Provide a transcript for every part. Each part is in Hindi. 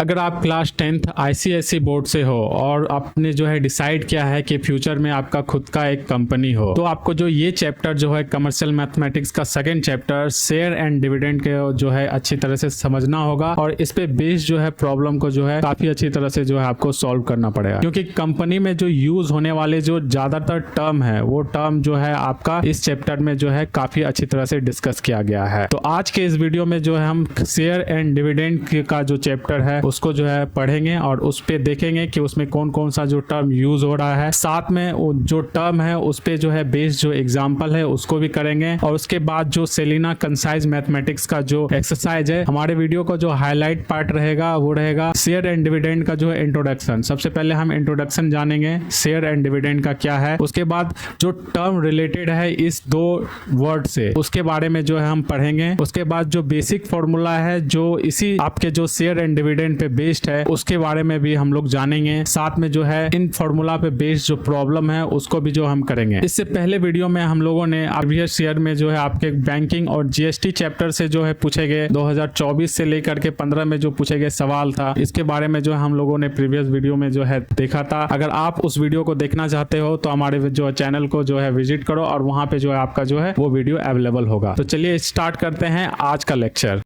अगर आप क्लास 10th आईसीएसई बोर्ड से हो और आपने जो है डिसाइड किया है कि फ्यूचर में आपका खुद का एक कंपनी हो, तो आपको जो ये चैप्टर जो है कमर्शियल मैथमेटिक्स का second chapter share and dividend के जो है अच्छी तरह से समझना होगा और इस पे बेस्ड जो है प्रॉब्लम को जो है काफी अच्छी तरह से जो है आपको सॉल्व करना पड़ेगा, क्योंकि कंपनी में जो यूज होने वाले जो ज्यादातर टर्म है वो टर्म जो है आपका इस चैप्टर में जो है काफी अच्छी तरह से डिस्कस किया गया है। तो आज के इस वीडियो में जो है हम शेयर एंड डिविडेंड का जो चैप्टर है उसको जो है पढ़ेंगे और उस पे देखेंगे कि उसमें कौन कौन सा जो टर्म यूज हो रहा है, साथ में जो टर्म है उस पे जो है बेस्ड जो एग्जांपल है उसको भी करेंगे और उसके बाद जो सेलिना कंसाइज मैथमेटिक्स का जो एक्सरसाइज है, हमारे वीडियो का जो हाईलाइट पार्ट रहेगा वो रहेगा शेयर एंड डिविडेंड का जो है इंट्रोडक्शन। सबसे पहले हम इंट्रोडक्शन जानेंगे शेयर एंड डिविडेंड का क्या है, उसके बाद जो टर्म रिलेटेड है इस दो वर्ड से उसके बारे में जो है हम पढ़ेंगे, उसके बाद जो बेसिक फॉर्मूला है जो इसी आपके जो share and dividend pay based है उसके बारे में भी हम लोग जानेंगे, साथ में जो है इन फॉर्मूला पे बेस्ड जो प्रॉब्लम है उसको भी जो हम करेंगे। इससे पहले वीडियो में हम लोगों ने प्रीवियस ईयर में जो है आपके बैंकिंग और जीएसटी चैप्टर से जो है पूछे गए 2024 से लेकर के 15 में जो पूछे गए सवाल था, इसके बारे में जो हम लोगों ने प्रीवियस वीडियो में जो है देखा था। अगर आप उस वीडियो को देखना चाहते हो तो हमारे जो चैनल को जो है विजिट करो और वहां पे जो है आपका जो है वो वीडियो अवेलेबल होगा। तो चलिए स्टार्ट करते हैं आज का लेक्चर।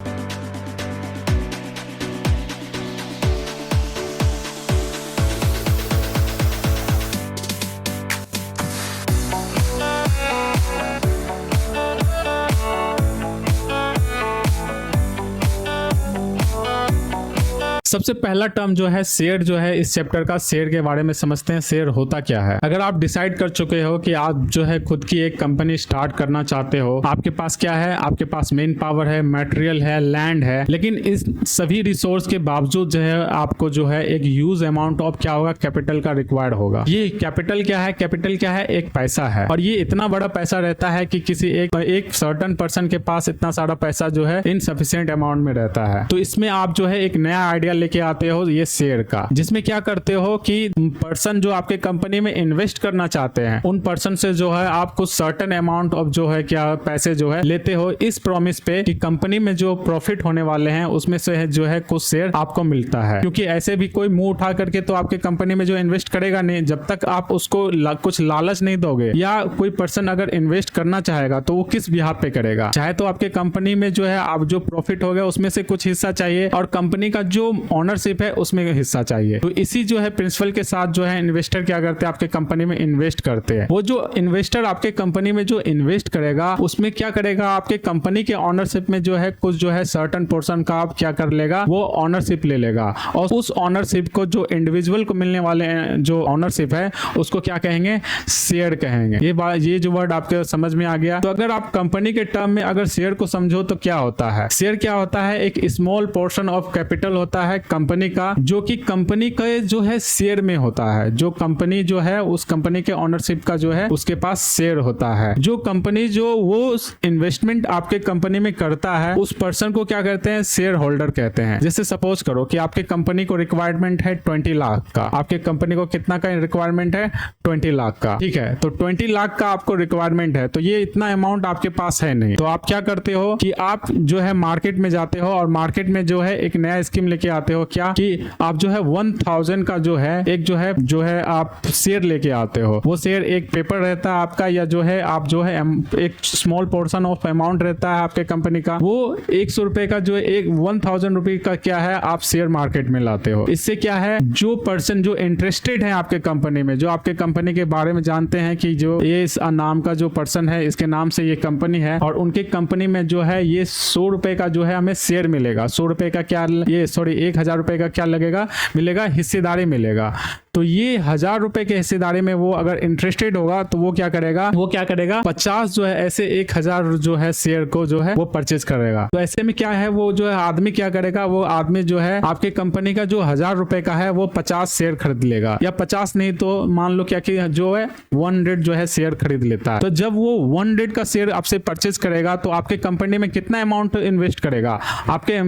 सबसे पहला टर्म जो है शेयर जो है, इस चैप्टर का शेयर के बारे में समझते हैं। शेयर होता क्या है? अगर आप डिसाइड कर चुके हो कि आप जो है खुद की एक कंपनी स्टार्ट करना चाहते हो, आपके पास क्या है, आपके पास मेन पावर है, मटेरियल है, लैंड है, लेकिन इस सभी रिसोर्स के बावजूद जो है आपको जो है एक यूज अमाउंट ऑफ क्या होगा, कैपिटल का रिक्वायर्ड होगा। ये कैपिटल क्या है? कैपिटल क्या है? एक पैसा है और ये इतना बड़ा पैसा रहता है कि किसी एक सर्टेन पर्सन के पास इतना सारा पैसा जो है इनसफिशिएंट अमाउंट में रहता है। तो इसमें आप जो है एक नया आइडिया लेके आते हो ये शेयर का, जिसमें क्या करते हो कि पर्सन जो आपके कंपनी में इन्वेस्ट करना चाहते हैं उन पर्सन से जो है आप कुछ सर्टेन अमाउंट ऑफ जो है क्या पैसे जो है लेते हो इस प्रॉमिस पे कि कंपनी में जो प्रॉफिट होने वाले हैं उसमें से जो है कुछ शेयर आपको मिलता है। क्योंकि ऐसे भी कोई मुंह उठा करके तो आपके कंपनी में जो इन्वेस्ट करेगा नहीं, जब तक आप उसको कुछ लालच नहीं दोगे, या कोई पर्सन अगर इन्वेस्ट करना चाहेगा तो वो किस बिहाफ पे करेगा, चाहे तो आपके कंपनी में जो है आप जो प्रॉफिट हो गया उसमें से कुछ हिस्सा चाहिए और कंपनी का जो ओनरशिप है उसमें हिस्सा चाहिए। तो इसी जो है प्रिंसिपल के साथ जो है इन्वेस्टर क्या करते हैं, आपके कंपनी में इन्वेस्ट करते हैं। वो जो इन्वेस्टर आपके कंपनी में जो इन्वेस्ट करेगा उसमें क्या करेगा, आपके कंपनी के ओनरशिप में जो है कुछ जो है सर्टेन पोर्शन का आप क्या कर लेगा, वो ओनरशिप ले लेगा और उस ओनरशिप को जो इंडिविजुअल को मिलने वाले जो ओनरशिप है उसको क्या कहेंगे, शेयर कहेंगे। ये जो वर्ड आपके समझ में आ गया। तो अगर आप कंपनी के टर्म में अगर शेयर को समझो तो क्या होता है, शेयर क्या होता है, एक स्मॉल पोर्शन ऑफ कैपिटल होता है कंपनी का, जो कि कंपनी का जो है शेयर में होता है। जो कंपनी जो है उस कंपनी के ओनरशिप का जो है उसके पास शेयर होता है। जो कंपनी जो वो इन्वेस्टमेंट आपके कंपनी में करता है उस पर्सन को क्या कहते हैं, शेयर होल्डर कहते हैं। जैसे सपोज करो कि आपके कंपनी को रिक्वायरमेंट है 20 लाख का, आपके कंपनी को कितना का रिक्वायरमेंट है, 20 लाख का, ठीक है। तो 20 लाख का आपको रिक्वायरमेंट है, तो ये इतना अमाउंट आपके पास है नहीं, तो आप क्या करते हो कि आप जो है मार्केट में जाते हो और मार्केट में जो है एक नया स्कीम लेके आते हो, क्या कि आप जो है 1000 का जो है एक जो है आप शेयर लेके आते हो। वो शेयर एक पेपर रहता है आपका, या जो है आप जो है एक स्मॉल पोर्शन ऑफ अमाउंट रहता है आपके कंपनी का, वो 100 रुपए का जो है एक 1000 रुपए का क्या है आप शेयर मार्केट में लाते हो। इससे क्या है, जो पर्सन जो इंटरेस्टेड है आपके कंपनी में, जो आपके कंपनी के बारे में जानते हैं कि जो ये इस नाम का जो पर्सन है इसके नाम से ये कंपनी है और उनके कंपनी में जो है ये 100 रुपए का जो है हमें शेयर मिलेगा। 100 रुपए का क्या, ये सॉरी 1000 रुपए का क्या लगेगा, मिलेगा, हिस्सेदारी मिलेगा। तो ये 1000 रुपए के हिस्सेदारी में वो अगर इंटरेस्टेड होगा तो वो क्या करेगा, 50 जो है ऐसे 1000 जो है शेयर को जो है वो परचेज करेगा। तो ऐसे में क्या है, वो जो है आदमी क्या करेगा, वो आदमी जो है आपके कंपनी का जो 1000 रुपए का है वो 50 शेयर खरीद लेगा, या 50 नहीं तो मान लो क्या कि जो है 100 जो है शेयर खरीद लेता है। तो जब वो 100 का शेयर आपसे परचेज करेगा तो आपके कंपनी में कितना अमाउंट इन्वेस्ट करेगा, आपके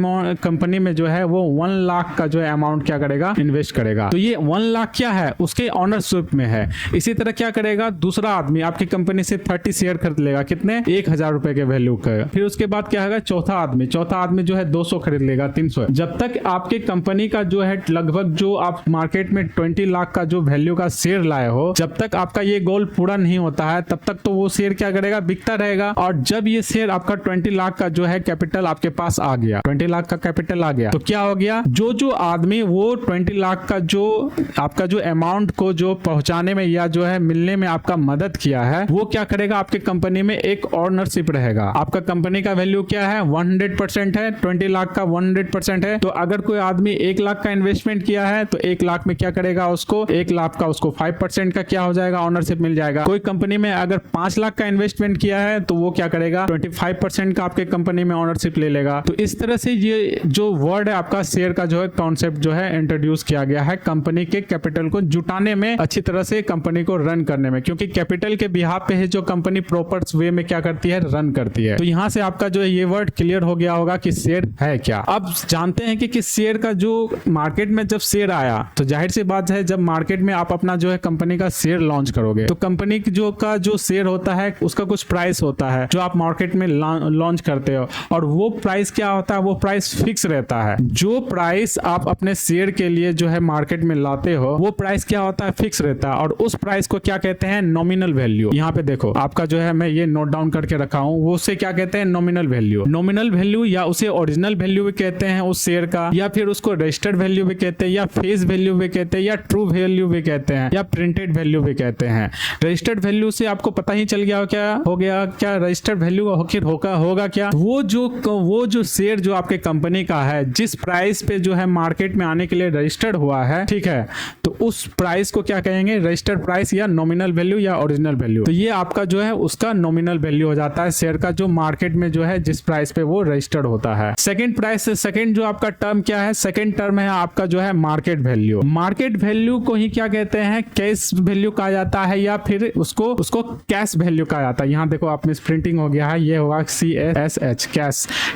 कंपनी में जो है वो 1 लाख का जो है अमाउंट क्या करेगा, इन्वेस्ट करेगा। तो ये 1 लाख क्या है, उसके ऑनरशिप में है। इसी तरह क्या करेगा, दूसरा आदमी आपकी कंपनी से 30 शेयर खरीद लेगा, कितने, 1000 रुपए के वैल्यू का। फिर उसके बाद क्या होगा, चौथा आदमी जो है 200 खरीद लेगा, 300। जब तक आपके कंपनी का जो है लगभग जो आप मार्केट में 20 लाख का जो वैल्यू का शेयर लाए हो, जब तक आपका ये गोल पूरा नहीं होता है तब तक तो वो शेयर क्या करेगा, बिकता रहेगा। और जब ये शेयर आपका 20 लाख का जो है कैपिटल आपके पास आ गया, 20 लाख का कैपिटल आ गया, तो क्या हो गया, जो आदमी वो 20 लाख का जो आपका जो अमाउंट को जो पहुंचाने में या जो है मिलने में आपका मदद किया है, वो क्या करेगा, आपके कंपनी में एक ऑनरशिप रहेगा। आपका कंपनी का वैल्यू क्या है, 100% है, 20 लाख का 100% है। तो अगर कोई आदमी 1 लाख का इन्वेस्टमेंट किया है तो 1 लाख में क्या करेगा, उसको 1 लाख का उसको 5% का क्या हो जाएगा, ऑनरशिप मिल जाएगा। कोई कंपनी में अगर 5 लाख का इन्वेस्टमेंट किया है तो वो क्या करेगा, 25% का आपके कंपनी में ऑनरशिप ले लेगा। तो इस तरह से ये जो वर्ड है आपका शेयर का जो है कॉन्सेप्ट जो है इंट्रोड्यूस किया गया है कंपनी के कैपिटल को जुटाने में, अच्छी तरह से कंपनी को रन करने में, क्योंकि कैपिटल के बिहाफ पे है जो कंपनी प्रॉपर वे में क्या करती है, रन करती है। तो यहां से आपका जो है ये वर्ड क्लियर हो गया होगा कि शेयर है क्या। अब जानते हैं कि शेयर का जो मार्केट में जब शेयर आया तो जाहिर सी बात है, जब मार्केट में आप अपना जो है कंपनी का शेयर लॉन्च करोगे तो कंपनी का जो शेयर होता है उसका कुछ प्राइस होता है जो आप मार्केट में लॉन्च करते हो, और वो प्राइस क्या होता है, वो प्राइस फिक्स रहता है। जो प्राइस आप अपने शेयर के लिए जो है मार्केट में लाते हो वो प्राइस क्या होता है, फिक्स रहता है, और उस प्राइस को क्या कहते हैं, नॉमिनल वैल्यू। यहाँ पे देखो आपका जो है मैं ये नोट डाउन करके रखा हूँ, वो उसे क्या कहते हैं, नॉमिनल वैल्यू। नॉमिनल वैल्यू या उसे ओरिजिनल वैल्यू भी कहते हैं उस शेयर का, या फिर उसको रजिस्टर्ड वैल्यू भी कहते हैं, या फेस वैल्यू भी कहते हैं, या ट्रू वैल्यू भी कहते हैं, या प्रिंटेड वैल्यू भी कहते हैं। रजिस्टर्ड वैल्यू से आपको पता ही चल गया क्या रजिस्टर्ड वैल्यू होगा क्या, वो जो शेयर जो आपके कंपनी का है जिस प्राइस पे जो है मार्केट में आने के लिए रजिस्टर्ड हुआ है, ठीक है, तो उस प्राइस को क्या कहेंगे, रजिस्टर्ड प्राइस या नॉमिनल वैल्यू या ओरिजिनल वैल्यू। तो ये आपका जो है उसका नॉमिनल वैल्यू हो जाता है शेयर का, जो मार्केट में जो है जिस प्राइस पे वो रजिस्टर्ड होता है। सेकंड जो आपका टर्म क्या है, सेकंड टर्म है आपका जो है मार्केट वैल्यू। मार्केट वैल्यू को ही क्या कहते हैं, कैश वैल्यू कहा जाता है, या फिर उसको कैश वैल्यू कहा जाता है। यहाँ देखो आप मिस प्रिंटिंग हो गया है, ये होगा CASH,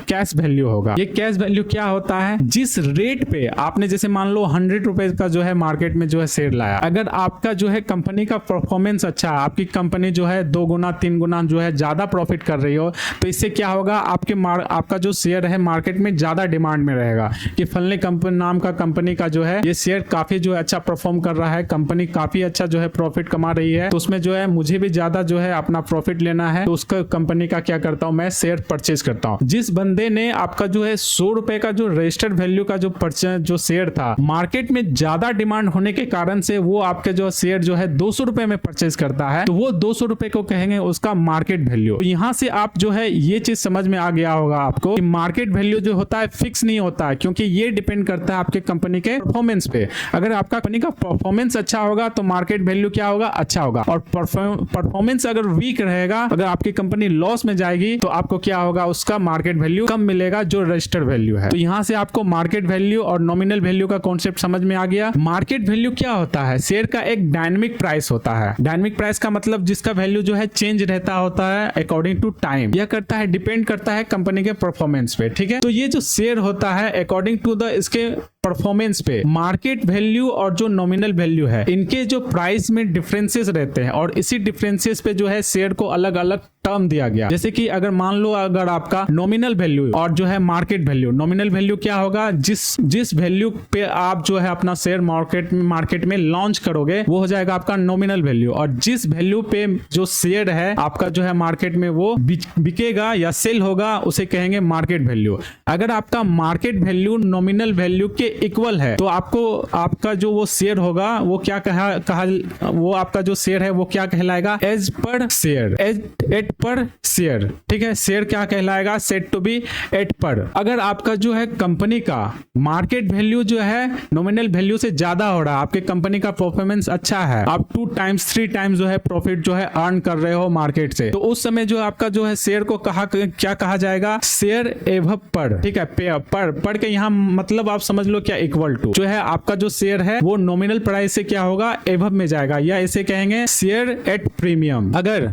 कैश वैल्यू होगा। ये कैश वैल्यू क्या होता है, जिस रेट पे आपने जैसे मान लो 100 रुपए का जो है मार्केट में जो है शेयर लाया, अगर आपका जो है कंपनी का परफॉर्मेंस अच्छा है, आपकी कंपनी जो है 2 गुना 3 गुना जो है ज्यादा प्रॉफिट कर रही हो, तो इससे क्या होगा, आपका जो शेयर है मार्केट में ज्यादा डिमांड में रहेगा कि फलने नाम का कंपनी का जो है ये शेयर काफी जो है अच्छा परफॉर्म कर रहा है, कंपनी काफी अच्छा जो है प्रॉफिट कमा रही है, तो उसमें जो है मुझे भी ज्यादा जो है अपना प्रॉफिट लेना है, तो उसका कंपनी का क्या करता हूं, मैं शेयर परचेज करता हूं। जिस बंदे ने आपका जो है 100 रुपए का जो रजिस्टर्ड वैल्यू का जो शेयर था, मार्केट में ज्यादा डिमांड होने के कारण से वो आपके जो शेयर जो है 200 रुपए में परचेज करता है, तो वो 200 रुपए को कहेंगे उसका मार्केट वैल्यू। तो यहां से आप जो है ये चीज समझ में आ गया होगा आपको कि मार्केट वैल्यू जो होता है फिक्स नहीं होता है, क्योंकि ये डिपेंड करता है आपके कंपनी के परफॉर्मेंस पे। अगर आपका कंपनी का परफॉर्मेंस अच्छा होगा तो मार्केट वैल्यू क्या होगा, अच्छा होगा, और परफॉर्मेंस अगर वीक रहेगा, अगर आपकी कंपनी लॉस में जाएगी तो आपको क्या होगा, उसका मार्केट वैल्यू कम मिलेगा जो रजिस्टर्ड वैल्यू है। तो यहां से आपको मार्केट वैल्यू और नॉमिनल वैल्यू का कॉन्सेप्ट समझ में आ गया। मार्केट वैल्यू क्या होता है, शेयर का एक डायनामिक प्राइस होता है। डायनामिक प्राइस का मतलब जिसका वैल्यू जो है चेंज रहता होता है अकॉर्डिंग टू टाइम। यह करता है, डिपेंड करता है कंपनी के परफॉर्मेंस पे, ठीक है। तो ये जो शेयर होता है अकॉर्डिंग टू द इसके परफॉर्मेंस पे, मार्केट वैल्यू और जो नॉमिनल वैल्यू है इनके जो प्राइस में डिफरेंसेस रहते हैं, और इसी डिफरेंसेस पे जो है शेयर को अलग अलग टर्म दिया गया। जैसे कि अगर मान लो अगर आपका नॉमिनल वैल्यू और जो है मार्केट वैल्यू, नॉमिनल वैल्यू क्या होगा, जिस वैल्यू पे आप जो है अपना शेयर मार्केट में लॉन्च करोगे वो हो जाएगा आपका नॉमिनल वैल्यू, और जिस वैल्यू पे जो शेयर है आपका जो है मार्केट में वो बिकेगा या सेल होगा उसे कहेंगे मार्केट वैल्यू। अगर आपका मार्केट वैल्यू नॉमिनल वैल्यू के इक्वल है तो आपका जो वो शेयर होगा वो क्या वो आपका जो शेयर है वो क्या कहलाएगा, एज पर शेयर, एट पर शेयर, ठीक है। शेयर क्या कहलाएगा, सेट टू बी एट पर। अगर आपका जो है कंपनी का मार्केट वैल्यू जो है नॉमिनल वैल्यू से ज्यादा हो रहा है, आपके कंपनी का परफॉर्मेंस अच्छा है, आप 2 टाइम्स 3 टाइम्स जो है प्रॉफिट जो है अर्न कर रहे हो मार्केट से, तो उस समय जो आपका जो है शेयर को क्या कहा जाएगा, शेयर एवब पर, ठीक है। पर के यहाँ मतलब आप समझ लो क्या इक्वल टू जो है आपका जो शेयर है वो नॉमिनल प्राइस से क्या होगा एबव में जाएगा, या इसे कहेंगे शेयर एट प्रीमियम। अगर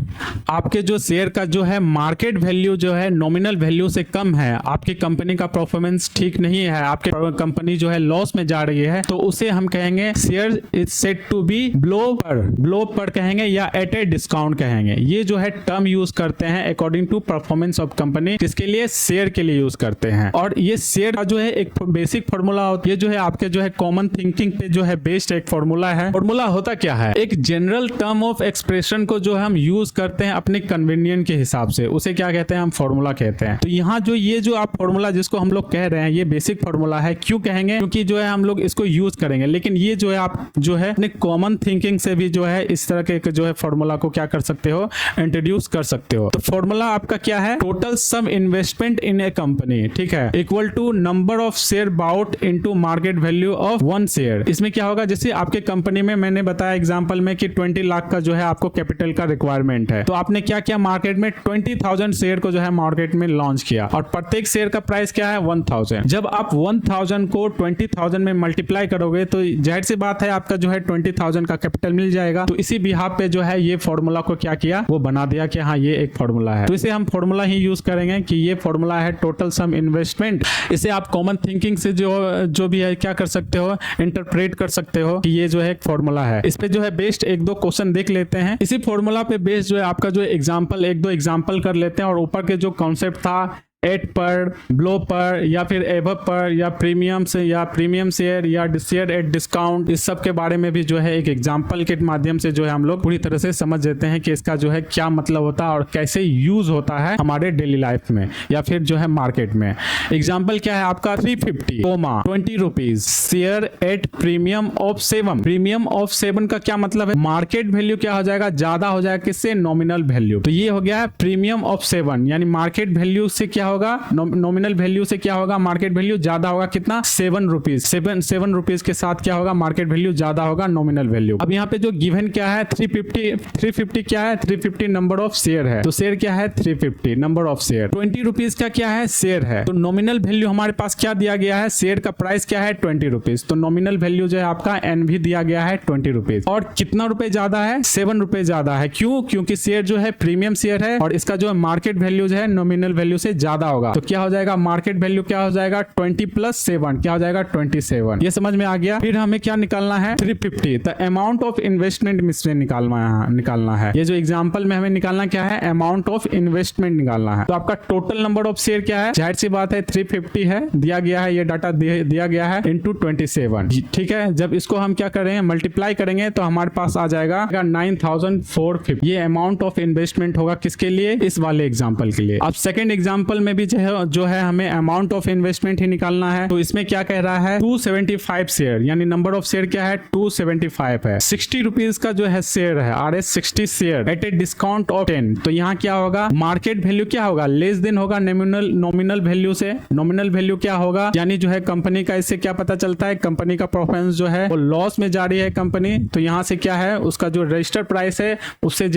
आपके जो शेयर का जो है मार्केट वैल्यू जो है नॉमिनल वैल्यू से कम है, आपकी कंपनी का परफॉर्मेंस ठीक नहीं है, आपकी कंपनी जो है लॉस में जा रही है, तो उसे हम कहेंगे share is set to be below par कहेंगे या एट ए डिस्काउंट कहेंगे। ये जो है टर्म यूज करते हैं according to performance of company, किसके लिए शेयर के लिए यूज करते हैं। और ये शेयर का जो है एक बेसिक फॉर्मूला होती है, जो है आपके जो है कॉमन थिंकिंग पे जो है बेस्ड एक फॉर्मूला है। फॉर्मूला होता क्या है, एक जनरल टर्म ऑफ एक्सप्रेशन को जो हम यूज करते हैं अपने कन्वीनियंट के हिसाब से, उसे क्या कहते हैं, हम फॉर्मूला कहते हैं। तो यहाँ जो ये जो आप फॉर्मूला जिसको हम लोग कह रहे हैं ये बेसिक फॉर्मूला है। क्यों कहेंगे, क्योंकि जो है हम लोग इसको यूज करेंगे, लेकिन ये जो है आप जो है अपने कॉमन थिंकिंग से भी जो है इस तरह के जो है फॉर्मूला को क्या कर सकते हो, इंट्रोड्यूस कर सकते हो। तो फॉर्मूला आपका क्या है, total sum investment in a company, ठीक है, equal to number of share bought into market value of one share. इसमें क्या होगा, जैसे आपके कंपनी में मैंने बताया एग्जांपल में कि 20 लाख का जो है आपको कैपिटल का रिक्वायरमेंट है, तो आपने क्या किया, मार्केट में 20,000 शेयर को जो है मार्केट में लॉन्च किया और प्रत्येक शेयर का प्राइस क्या है 1000। जब आप 1000 को 20,000 में मल्टीप्लाई करोगे तो जाहिर सी बात है आपका जो है 20,000 का कैपिटल मिल जाएगा। तो इसी बिहाफ पे जो है ये फॉर्मूला को क्या किया, वो बना दिया कि हाँ ये एक फॉर्मूला है। तो इसे हम फॉर्मूला ही यूज करेंगे कि ये फॉर्मूला है टोटल सम इन्वेस्टमेंट। इसे आप कॉमन थिंकिंग से जो भी है क्या कर सकते हो, इंटरप्रेट कर सकते हो कि ये जो है एक फॉर्मूला है। इस पे जो है बेस्ड एक दो क्वेश्चन देख लेते हैं। इसी फॉर्मूला पे बेस्ड जो है आपका जो एग्जांपल एक दो एग्जांपल कर लेते हैं, और ऊपर के जो कॉन्सेप्ट था एट पर, ब्लो पर, या फिर एबव पर, या प्रीमियम से, या प्रीमियम शेयर, या शेयर एट डिस्काउंट, इस सब के बारे में भी जो है एक एग्जांपल के माध्यम से जो है हम लोग पूरी तरह से समझ देते हैं कि इसका जो है क्या मतलब होता है और कैसे यूज होता है हमारे डेली लाइफ में या फिर जो है मार्केट में। एग्जाम्पल क्या है आपका 350, 20 rupees share at premium of 7। Premium of 7 का क्या मतलब है, मार्केट वैल्यू क्या हो जाएगा, ज्यादा हो जाएगा किससे, नॉमिनल वैल्यू। तो ये हो गया है प्रीमियम ऑफ 7, यानी मार्केट वैल्यू से क्या होगा, नॉमिनल वैल्यू से क्या होगा, मार्केट वैल्यू ज्यादा होगा, कितना, 7 रुपीज। 7 रुपीज के साथ क्या होगा, मार्केट वैल्यू ज्यादा होगा नॉमिनल वैल्यू। अब यहाँ पे जो गिवन क्या है 350 क्या है, 350 नंबर ऑफ शेयर है, तो शेयर क्या है 350 नंबर ऑफ शेयर। 20 रुपीज का क्या है, शेयर है, तो नॉमिनल वैल्यू हमारे पास क्या दिया गया है, शेयर का प्राइस क्या है 20 रुपीज, तो नॉमिनल वैल्यू जो है आपका एन भी दिया गया है 20 रुपीज। और कितना रुपए ज्यादा है, 7 रुपए ज्यादा है। क्यों, क्योंकि शेयर जो है प्रीमियम शेयर है और इसका जो है मार्केट वैल्यू जो है नॉमिनल वैल्यू से ज्यादा होगा। तो क्या हो जाएगा, मार्केट वैल्यू क्या हो जाएगा 20 + 7 क्या हो जाएगा 27। ये समझ में आ गया। फिर हमें क्या निकालना है 350, द अमाउंट ऑफ इन्वेस्टमेंट मिससे निकालना है। ये जो एग्जांपल में हमें निकालना क्या है, अमाउंट ऑफ इन्वेस्टमेंट निकालना है। तो आपका टोटल नंबर ऑफ शेयर क्या है, जाहिर सी बात है 350 है, दिया गया है, ये डाटा दिया गया है इंटू 27, ठीक है। जब इसको हम क्या करेंगे, मल्टीप्लाई करेंगे तो हमारे पास आ जाएगा 9450। ये अमाउंट ऑफ इन्वेस्टमेंट होगा किसके लिए, इस वाले एग्जाम्पल के लिए। अब सेकेंड एग्जाम्पल में भी जो है हमें अमाउंट ऑफ इन्वेस्टमेंट ही निकालना है। तो इसमें क्या कह रहा है 275 शेयर, यानी नंबर ऑफ शेयर क्या है 275 है। 60 रुपीज का जो है शेयर है, RS60 share eight a discount of 10। तो यहाँ क्या होगा, मार्केट वैल्यू क्या होगा, लेस देन होगा नॉमिनल वैल्यू से। नॉमिनल वैल्यू क्या होगा, यानी जो है कंपनी का, इससे क्या पता चलता है कंपनी का परफॉर्मेंस जो है वो लॉस में जा रही है कंपनी। तो यहाँ से क्या है, उसका जो रजिस्टर्ड प्राइस है उससे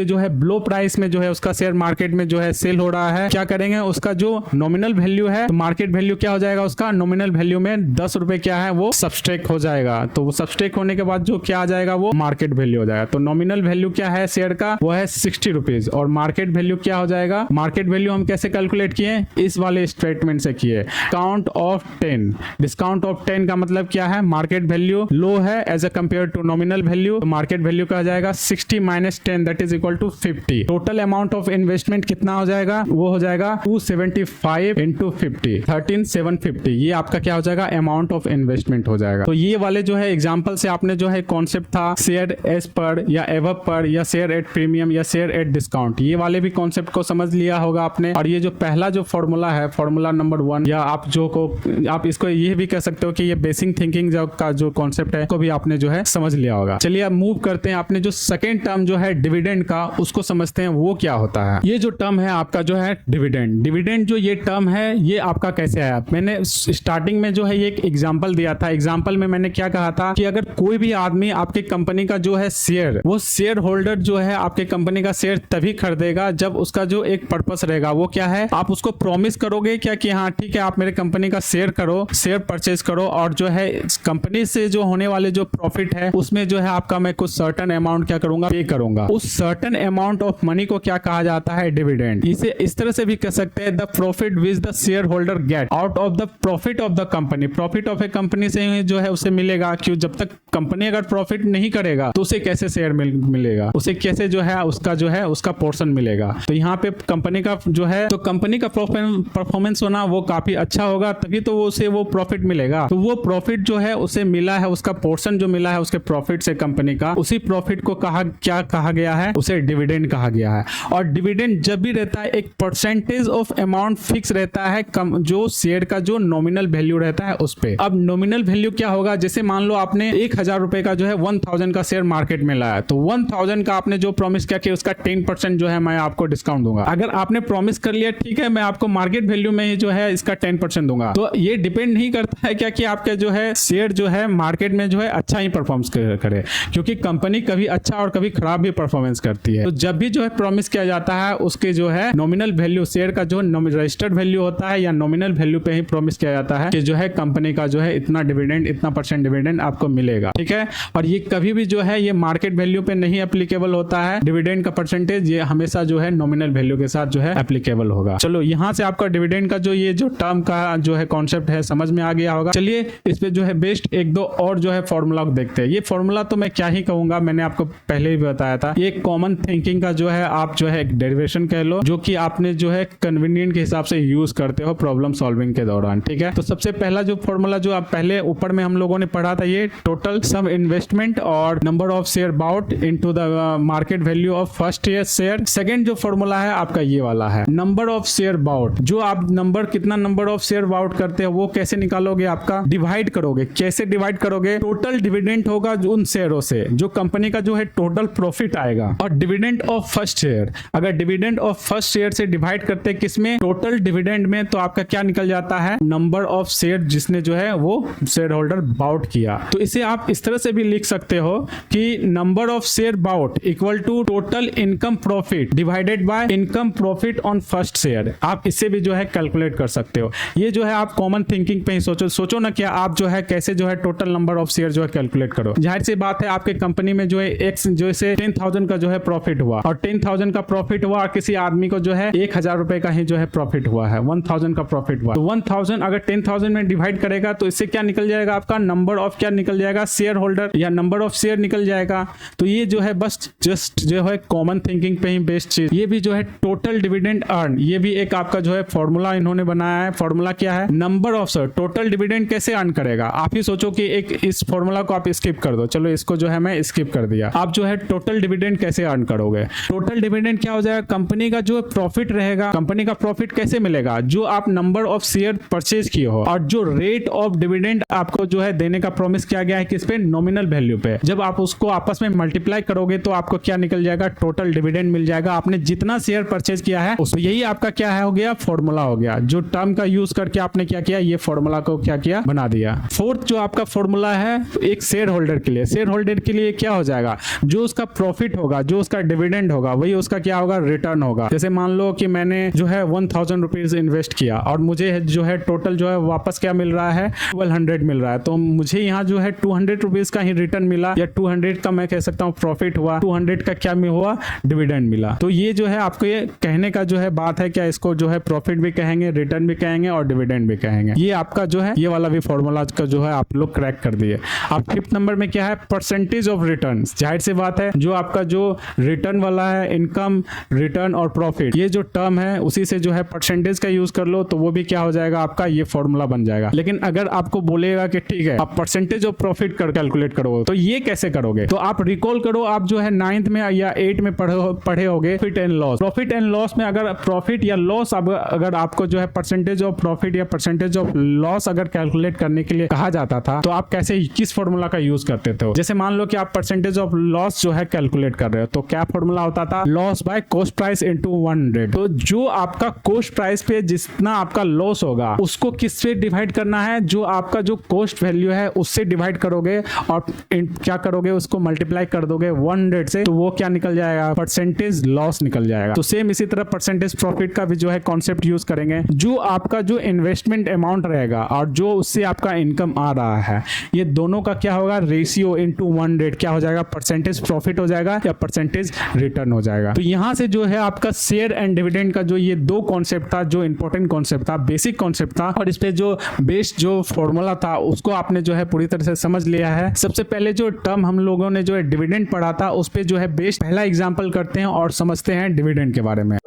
जो है ब्लो प्राइस में जो है उसका शेयर मार्केट में जो है सेल हो रहा है। क्या करेंगे, उसका जो नॉमिनल वैल्यू है, तो मार्केट वैल्यू क्या हो जाएगा, उसका नॉमिनल वैल्यू में 10 रुपए क्या है वो सब्सट्रैक्ट हो जाएगा। तो वो सब्सट्रैक्ट होने के बाद जो क्या आ जाएगा, वो मार्केट वैल्यू हो जाएगा। तो नॉमिनल वैल्यू क्या है शेयर का, वो है 60 रुपीज, और मार्केट वैल्यू क्या हो जाएगा, मार्केट वैल्यू हम कैसे कैलकुलेट किए, इस वाले स्टेटमेंट से किए, काउंट ऑफ 10। डिस्काउंट ऑफ 10 का मतलब क्या है, मार्केट वैल्यू लो है as a compare to nominal value, तो मार्केट वैल्यू का हो जाएगा 60 - 10 that is equal to 50। Total amount of investment कितना हो जाएगा, वो हो जाएगा 275 × 50 13750। ये आपका क्या हो जाएगा, अमाउंट ऑफ इन्वेस्टमेंट हो जाएगा। तो ये वाले जो है एग्जांपल से आपने जो है कॉन्सेप्ट था शेयर एस पर या एवब पर या शेयर एट प्रीमियम या शेयर एट डिस्काउंट, ये वाले भी कॉन्सेप्ट को समझ लिया होगा आपने। और ये जो पहला जो फॉर्मूला है, फॉर्मूला नंबर 1, या आप इसको ये भी कह सकते हो कि ये बेसिक थिंकिंग का जो कॉन्सेप्ट है को भी आपने जो है समझ लिया होगा। चलिए अब मूव करते हैं, आपने जो सेकेंड टर्म जो है डिविडेंड का, उसको समझते हैं वो क्या होता है। ये जो टर्म है आपका जो है डिविडेंड डिविडेंड जो ये टर्म है ये आपका कैसे आया, मैंने स्टार्टिंग में जो है ये एक एग्जांपल दिया था। एग्जांपल में मैंने क्या कहा था कि अगर कोई भी आदमी आपके कंपनी का जो है शेयर, वो शेयर होल्डर जो है आपके कंपनी का शेयर तभी खरीदेगा जब उसका जो एक पर्पस रहेगा वो क्या है, आप उसको प्रॉमिस करोगे क्या कि हाँ ठीक है आप मेरे कंपनी का शेयर करो, शेयर परचेज करो और जो है कंपनी से जो होने वाले जो प्रॉफिट है उसमें जो है आपका मैं कुछ सर्टेन अमाउंट क्या करूंगा, पे करूंगा। उस सर्टेन अमाउंट ऑफ मनी को क्या कहा जाता है, डिविडेंड। इसे इस तरह से भी कह सकते हैं the profit which the share holder get out of the profit of the company. Profit of A company से जो है उसे मिलेगा, क्यों, जब तक कंपनी अगर प्रॉफिट नहीं करेगा तो उसे कैसे शेयर मिलेगा, उसे कैसे जो है उसका पोर्शन मिलेगा। तो यहाँ पे कंपनी का जो है, तो कंपनी का परफॉर्मेंस होना वो काफी अच्छा होगा तभी तो उसे वो प्रॉफिट मिलेगा। तो वो प्रॉफिट जो है उसे मिला है, उसका पोर्शन जो मिला है उसके प्रॉफिट से कंपनी का, उसी प्रॉफिट को क्या कहा गया है, उसे डिविडेंड कहा गया है। और डिविडेंड जब भी रहता है एक परसेंटेज ऑफ अमाउंट फिक्स रहता है, जो शेयर का जो नॉमिनल वैल्यू रहता है उस पे। अब नॉमिनल वैल्यू क्या होगा, जैसे मान लो आपने 1000 रुपए का जो है 1000 का शेयर मार्केट में लाया, तो 1000 का आपने जो प्रॉमिस किया कि उसका 10% जो है मैं आपको डिस्काउंट दूंगा। अगर आपने प्रॉमिस कर लिया ठीक है मैं आपको मार्केट वैल्यू में ही जो है इसका 10% दूंगा, तो ये डिपेंड नहीं करता है क्या कि आपके जो है शेयर जो है मार्केट में जो है अच्छा ही परफॉर्मेंस करे, क्योंकि कंपनी कभी अच्छा और कभी खराब भी परफॉर्मेंस करती है। तो जब भी जो है प्रॉमिस किया जाता है उसके जो है नॉमिनल वैल्यू, शेयर का जो रजिस्टर्ड वैल्यू होता है या नॉमिनल वैल्यू पे ही प्रॉमिस किया जाता है कि जो है कंपनी का जो है इतना डिविडेंड, इतना % डिविडेंड आपको मिलेगा, ठीक है। और ये कभी भी जो है ये मार्केट वैल्यू पे नहीं एप्लीकेबल होता है, डिविडेंड का परसेंटेज ये हमेशा जो है नॉमिनल वैल्यू के साथ जो है एप्लीकेबल होगा। चलो यहाँ से आपका डिविडेंड का जो ये जो टर्म का जो है कॉन्सेप्ट है समझ में आ गया होगा। चलिए इस पे जो है बेस्ट एक दो और जो है फॉर्मूला देखते हैं। ये फॉर्मूला तो मैं क्या ही कहूंगा, मैंने आपको पहले ही बताया था, ये कॉमन थिंकिंग का जो है आप जो है एक डेरिवेशन कह लो, जो कि आपने जो है कन्वीनियंट के हिसाब से यूज करते हो प्रॉब्लम सॉल्विंग के दौरान, ठीक है। तो सबसे पहला जो फॉर्मूला जो आप पहले ऊपर में हम लोगों ने पढ़ा था, ये टोटल सम इन्वेस्टमेंट और number of share bought into the market value of first year share. Second जो फॉर्मूला है आपका ये वाला है, नंबर ऑफ शेयर बाउट। जो आप कितना नंबर ऑफ शेयर बाउट करते हो वो कैसे निकालोगे, आपका डिवाइड करोगे। कैसे डिवाइड करोगे, टोटल डिविडेंड होगा उन शेयरों से जो कंपनी का जो है टोटल प्रॉफिट आएगा, और डिविडेंड ऑफ फर्स्ट शेयर, अगर डिविडेंड ऑफ फर्स्ट शेयर से डिवाइड करते हैं किसमें, टोटल डिविडेंड में, तो आपका क्या निकल जाता है, नंबर ऑफ शेयर जिसने जो है वो शेयर होल्डर बाउट किया। तो इसे आप इस तरह से भी लिख सकते हो कि number of share bought equal to total income profit divided by income profit on first share. आप इससे भी जो है कैलकुलेट कर सकते हो। ये जो है आप कॉमन थिंकिंग पे ही सोचो ना कि आप जो है कैसे जो है टोटल नंबर ऑफ शेयर जो है कैलकुलेट करो। जाहिर सी बात है आपके कंपनी में जो है एक्स जो से 10,000 का जो है प्रॉफिट हुआ, और 10,000 का प्रॉफिट हुआ, और किसी आदमी को जो है 1000 रुपए का ही जो है प्रॉफिट हुआ है, 1000 का प्रॉफिट हुआ। तो 1000 अगर 10,000 में डिवाइड करेगा तो इससे क्या निकल जाएगा, आपका नंबर ऑफ क्या निकल जाएगा, शेयर होल्डर या नंबर ऑफ शेयर निकल जाएगा। तो ये जो है बस जस्ट जो है कॉमन थिंकिंग पे ही बेस्ड चीज। ये भी जो है टोटल डिविडेंड अर्न, ये भी एक आपका जो है फॉर्मूला इन्होंने बनाया है। फॉर्मूला क्या है, number of share, total dividend कैसे अर्न करेगा। आप ही सोचो कि एक इस फॉर्मूला को आप स्किप कर दो, चलो इसको जो है मैं स्किप कर दिया। आप जो है टोटल डिविडेंड कैसे अर्न करोगे, टोटल डिविडेंड क्या हो जाएगा, कंपनी का जो प्रॉफिट रहेगा, कंपनी का प्रॉफिट कैसे मिलेगा, जो आप नंबर ऑफ शेयर परचेज किए हो, और जो रेट ऑफ डिविडेंड आपको जो है देने का प्रॉमिस किया गया है किस पे, नॉमिनल वैल्यू पे। जब आप उसको आपस में मल्टीप्लाई करोगे तो आपको क्या निकल जाएगा, टोटल डिविडेंड मिल जाएगा। आपने जितना शेयर परचेज किया है उसमें, यही आपका क्या है हो गया, फॉर्मूला हो गया। जो टर्म का यूज करके आपने क्या किया, ये फॉर्मूला को क्या किया, बना दिया। फोर्थ जो आपका फॉर्मूला है एक शेयर होल्डर के लिए, शेयर होल्डर के लिए क्या हो जाएगा, जो उसका प्रॉफिट होगा, जो उसका डिविडेंड होगा, वही उसका क्या होगा, रिटर्न होगा। जैसे मान लो कि मैंने जो है 1000 रुपीज इन्वेस्ट किया और मुझे जो है टोटल जो है वापस क्या मिल रहा है, 1200 मिल रहा है। तो मुझे यहाँ जो है 200 रुपीज का ही रिटर्न मिला, या 200 का मैं कह सकता हूँ प्रॉफिट हुआ, 200 का क्या में हुआ, डिविडेंड मिला। तो ये जो है आपको ये कहने का जो है बात है, क्या इसको जो है प्रॉफिट भी कहेंगे, रिटर्न भी कहेंगे और डिविडेंड भी कहेंगे। ये आपका जो है ये वाला भी फॉर्मूला का जो है आप लोग क्रैक कर दिए। अब 5th नंबर में क्या है, परसेंटेज ऑफ रिटर्न। जाहिर सी बात है जो आपका जो रिटर्न वाला है, इनकम, रिटर्न और प्रॉफिट, ये जो टर्म है उसी से जो है परसेंटेज का यूज कर लो तो वो भी क्या हो जाएगा, आपका ये फॉर्मूला बन जाएगा। लेकिन अगर आपको बोलेगा कि ठीक है आप परसेंटेज ऑफ प्रॉफिट कर कैलकुलेट करोगे, तो ये कैसे करोगे, तो आप रिकॉल करो, आप जो है 9th में या 8 में पढ़े होगे profit and loss. Profit and loss में अगर प्रॉफिट या लॉस अगर आपको जो है परसेंटेज ऑफ प्रॉफिट या परसेंटेज ऑफ लॉस अगर कैलकुलेट करने के लिए कहा जाता था, तो आप कैसे किस फॉर्मूला का यूज करते थे। जैसे मान लो कि आप परसेंटेज ऑफ लॉस जो है कैलकुलेट कर रहे हो, तो क्या फॉर्मूला होता था, loss by cost price into 100। तो जो आप आपका कॉस्ट प्राइस पे जितना आपका लॉस होगा उसको किस से डिवाइड करना है, जो आपका जो कॉस्ट वैल्यू है उससे डिवाइड करोगे और क्या करोगे, उसको मल्टीप्लाई कर दोगे 100 से, तो वो क्या निकल जाएगा, परसेंटेज लॉस निकल जाएगा। तो सेम इसी तरह परसेंटेज प्रॉफिट का भी जो है कॉन्सेप्ट यूज करेंगे। जो आपका जो इन्वेस्टमेंट अमाउंट रहेगा और जो उससे आपका इनकम आ रहा है, ये दोनों का क्या होगा, रेशियो इनटू 100 क्या हो जाएगा, परसेंटेज प्रॉफिट हो जाएगा या परसेंटेज रिटर्न हो जाएगा। तो यहां से जो है आपका शेयर एंड डिविडेंड का जो ये दो कॉन्सेप्ट था, जो इंपॉर्टेंट कॉन्सेप्ट था, बेसिक कॉन्सेप्ट था, और इस पे जो बेस्ड जो फॉर्मूला था उसको आपने जो है पूरी तरह से समझ लिया है। सबसे पहले जो टर्म हम लोगों ने जो है डिविडेंड पढ़ा था, उस पे जो है बेस्ड पहला एग्जांपल करते हैं और समझते हैं डिविडेंड के बारे में।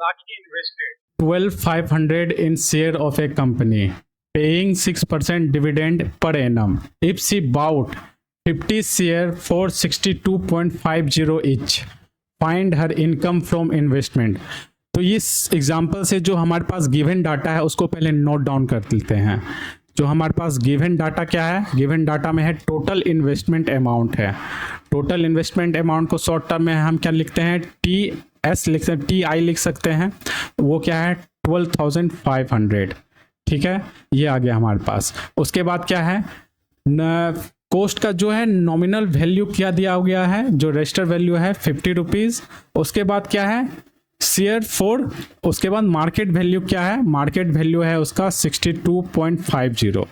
12,500 in share of a company paying 6% dividend per annum if she bought 50 share for 62.50 each. Find her income from investment. तो इस एग्जाम्पल से जो हमारे पास गिवन डाटा है उसको पहले नोट डाउन कर लेते हैं। जो हमारे पास गिवन डाटा क्या है, गिवन डाटा में है टोटल इन्वेस्टमेंट अमाउंट है। टोटल इन्वेस्टमेंट अमाउंट को शॉर्ट टर्म में हम क्या लिखते हैं, TS लिख सकते, TI लिख सकते हैं। वो क्या है 12,500, ठीक है, ये आ गया हमारे पास। उसके बाद क्या है, कॉस्ट का जो है नॉमिनल वैल्यू क्या दिया गया है, जो रजिस्टर वैल्यू है 50 रुपीज़। उसके बाद क्या है, शेयर फॉर, उसके बाद मार्केट वैल्यू क्या है, मार्केट वैल्यू है उसका 62.50।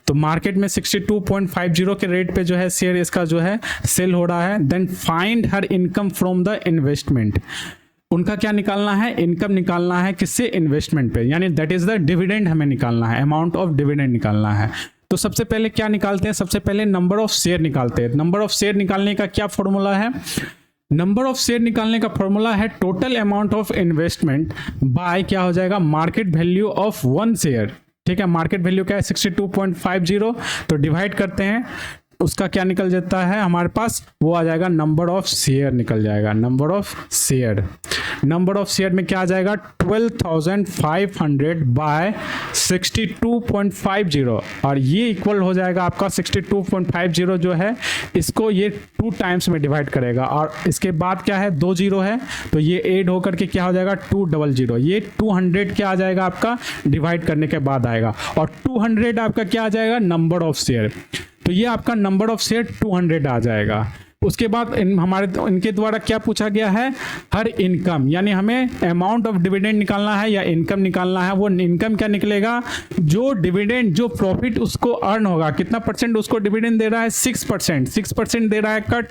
तो मार्केट में 62.50 के रेट पे जो है शेयर इसका जो है सेल हो रहा है। Then find her income from the investment, उनका क्या निकालना है, इनकम निकालना है किससे, इन्वेस्टमेंट पे, यानी दैट इज द डिविडेंड हमें निकालना है, अमाउंट ऑफ डिविडेंड निकालना है। तो सबसे पहले क्या निकालते हैं, सबसे पहले नंबर ऑफ शेयर निकालते हैं। नंबर ऑफ शेयर निकालने का क्या फॉर्मूला है, नंबर ऑफ शेयर निकालने का फॉर्मूला है total amount of investment by क्या हो जाएगा, market value of one share. ठीक है, मार्केट वैल्यू क्या है 62.50, तो डिवाइड करते हैं, उसका क्या निकल जाता है हमारे पास, वो आ जाएगा नंबर ऑफ शेयर निकल जाएगा, number of share. Number of share में क्या आ जाएगा 12,500 बाय 62.50, और ये इक्वल हो जाएगा आपका 62.50 जो है, इसको ये 2 टाइम्स में डिवाइड करेगा, और इसके बाद क्या है 2 जीरो है, तो ये ऐड होकर के क्या हो जाएगा 200। ये 200 क्या आ जाएगा आपका, डिवाइड करने के बाद आएगा, और 200 आपका क्या आ जाएगा, नंबर ऑफ शेयर। तो ये आपका नंबर ऑफ शेयर 200 आ जाएगा। उसके बाद इनके द्वारा क्या पूछा गया है, हर इनकम, यानी हमें अमाउंट ऑफ डिविडेंड निकालना है या इनकम निकालना है। वो इनकम क्या निकलेगा, जो डिविडेंड, जो प्रॉफिट उसको अर्न होगा, कितना परसेंट उसको डिविडेंड दे रहा है, 6%, 6% दे रहा है कट,